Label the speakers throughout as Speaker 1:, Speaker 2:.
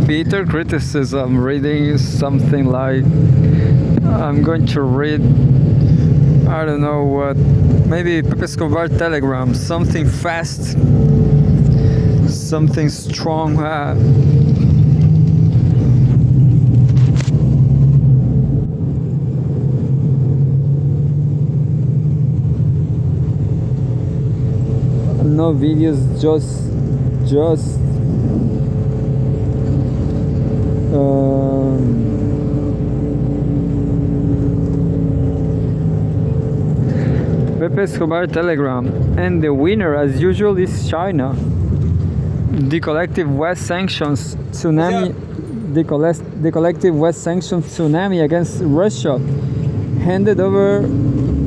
Speaker 1: bitter criticism, reading something like, I'm going to read, I don't know what, maybe Pepe Escobar telegram, something fast, something strong. No videos, just Pepe Escobar telegram, and the winner as usual is China. The collective West sanctions tsunami against Russia handed over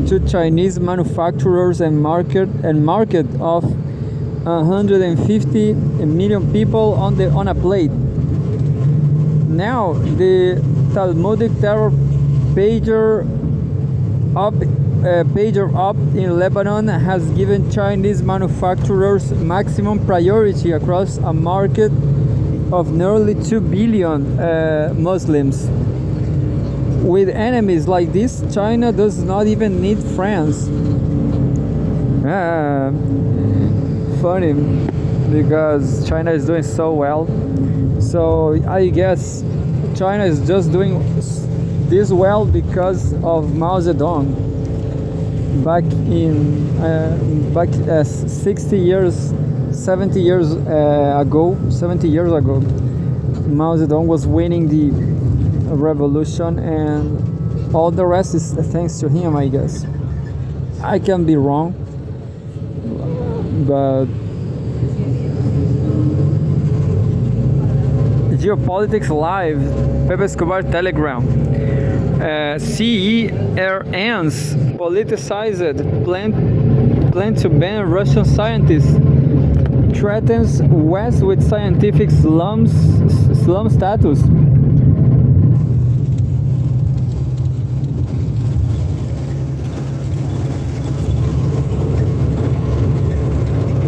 Speaker 1: to Chinese manufacturers and market of 150 million people on a plate. Now the Talmudic terror pager up in Lebanon has given Chinese manufacturers maximum priority across a market of nearly 2 billion Muslims. With enemies like this, China does not even need France. Funny, because China is doing so well. So I guess China is just doing this well because of Mao Zedong. Back 70 years ago, Mao Zedong was winning the revolution, and all the rest is thanks to him, I guess. I can be wrong, but Geopolitics Live, Pepe Escobar telegram. CERN's politicized plan to ban Russian scientists threatens West with scientific slum status.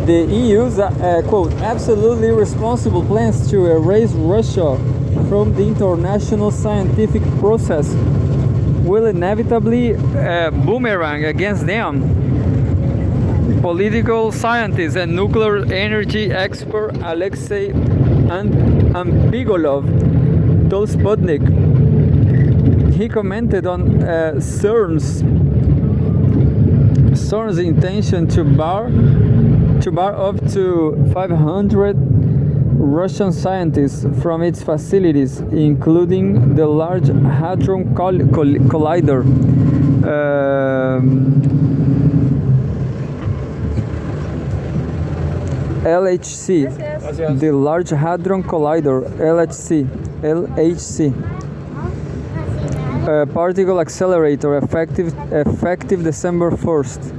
Speaker 1: The EU's quote, absolutely responsible plans to erase Russia from the international scientific process will inevitably boomerang against them. Political scientist and nuclear energy expert Alexei Ampigolov told Sputnik. He commented on CERN's intention to bar up to 500 Russian scientists from its facilities, including the Large Hadron Collider. LHC, the Large Hadron Collider, LHC, particle accelerator, effective December 1st.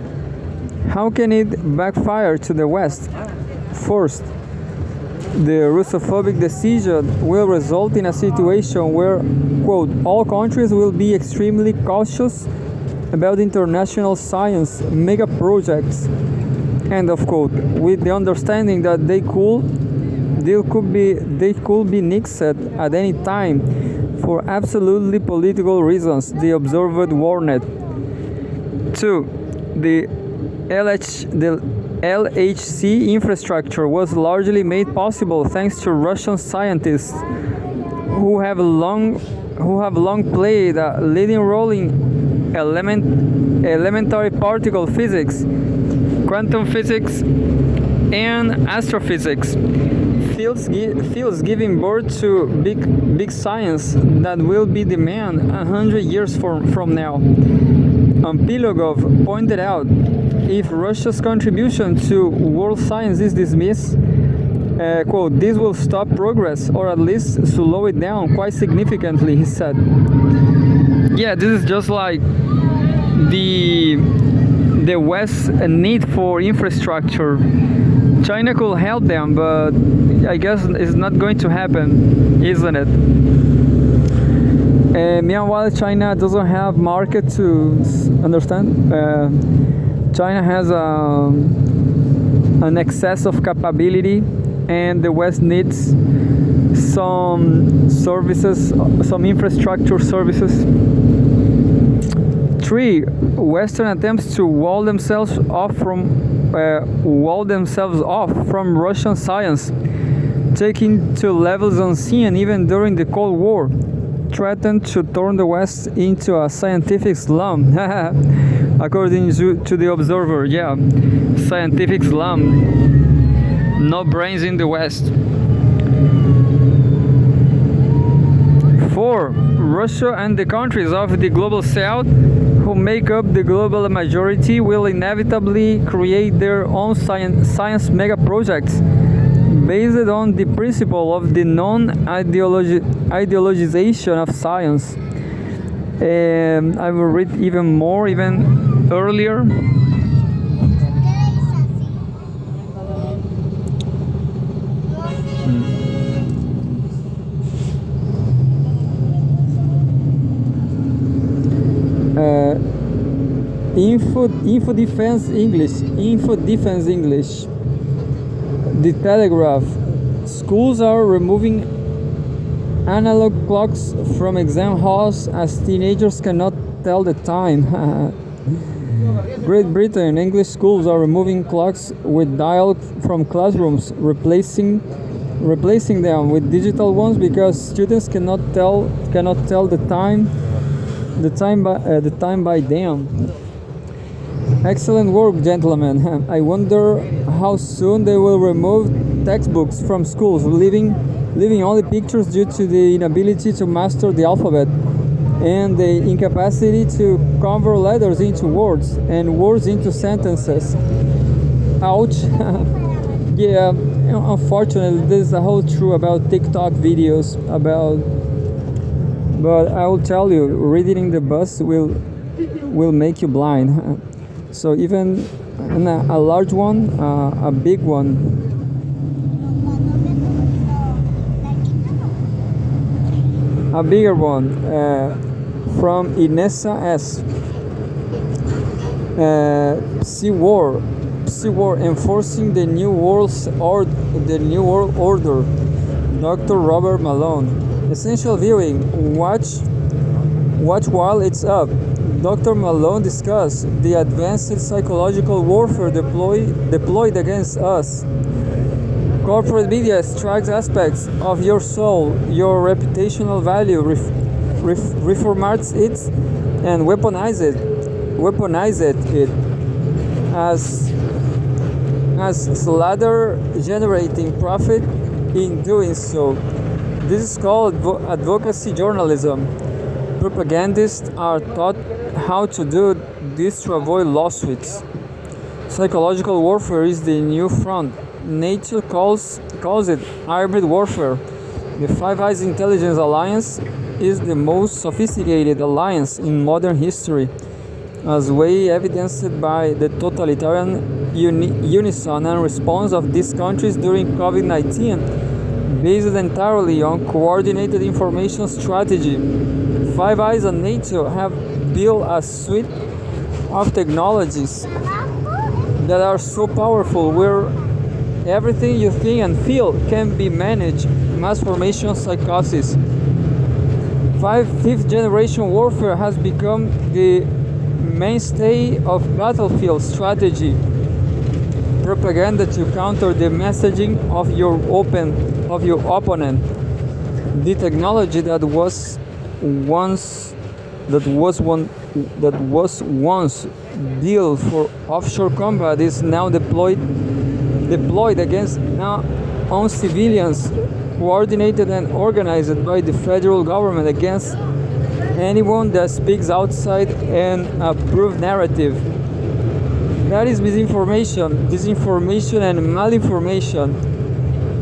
Speaker 1: How can it backfire to the West? First, the Russophobic decision will result in a situation where, quote, all countries will be extremely cautious about international science mega projects, end of quote, with the understanding that they could be nixed at any time for absolutely political reasons, the observer warned. 2. The LHC infrastructure was largely made possible thanks to Russian scientists who have long played a leading role in elementary particle physics, quantum physics, and astrophysics, fields giving birth to big science that will be demand 100 years from now. Ampilogov pointed out, if Russia's contribution to world science is dismissed, quote, this will stop progress or at least slow it down quite significantly, he said. Yeah, this is just like the West's need for infrastructure. China could help them, but I guess it's not going to happen, isn't it? Meanwhile, China doesn't have market to understand. China has an excess of capability, and the West needs some services, some infrastructure services. 3. Western attempts to wall themselves off from Russian science, taking to levels unseen even during the Cold War, threatened to turn the West into a scientific slum. According to the Observer, yeah, scientific slum. No brains in the West. 4. Russia and the countries of the Global South, who make up the global majority, will inevitably create their own science mega projects based on the principle of the non-ideologization of science. I will read even more, even earlier. Info Defense English. The Telegraph. Schools are removing analog clocks from exam halls as teenagers cannot tell the time. Great Britain. English schools are removing clocks with dial from classrooms, replacing them with digital ones because students cannot tell the time by them. Excellent work, gentlemen. I wonder how soon they will remove textbooks from schools, leaving only pictures due to the inability to master the alphabet and the incapacity to convert letters into words and words into sentences. Ouch. Yeah, unfortunately, this is a whole truth about TikTok videos but I will tell you, reading in the bus will make you blind. So even a large one, a big one. A bigger one from Inessa S. Sea War enforcing the New World Order. Dr. Robert Malone. Essential viewing. Watch while it's up. Dr. Malone discussed the advanced psychological warfare deployed against us. Corporate media extracts aspects of your soul, your reputational value, reformats it, and weaponizes it as slather, generating profit in doing so. This is called advocacy journalism. Propagandists are taught how to do this to avoid lawsuits. Psychological warfare is the new front. Nature calls it hybrid warfare. The Five Eyes Intelligence Alliance is the most sophisticated alliance in modern history, as way evidenced by the totalitarian unison and response of these countries during COVID-19, based entirely on coordinated information strategy. Five Eyes and NATO have built a suite of technologies that are so powerful where everything you think and feel can be managed. Mass formation psychosis. Fifth generation warfare has become the mainstay of battlefield strategy. Propaganda to counter the messaging of your opponent. The technology that was once built for offshore combat is now deployed against on civilians, coordinated and organized by the federal government against anyone that speaks outside an approved narrative. That is misinformation, disinformation, and malinformation.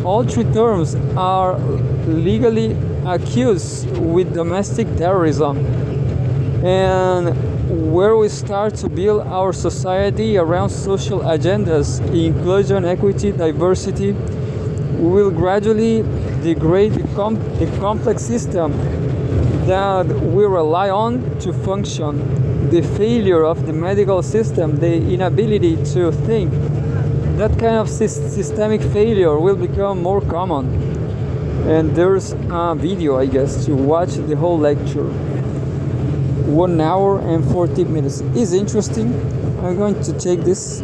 Speaker 1: All three terms are legally accused with domestic terrorism. And where we start to build our society around social agendas, inclusion, equity, diversity, we will gradually degrade the complex system that we rely on to function. The failure of the medical system, the inability to think, that kind of systemic failure will become more common. And there's a video, I guess, to watch the whole lecture. 1 hour and 40 minutes. Is interesting. I'm going to take this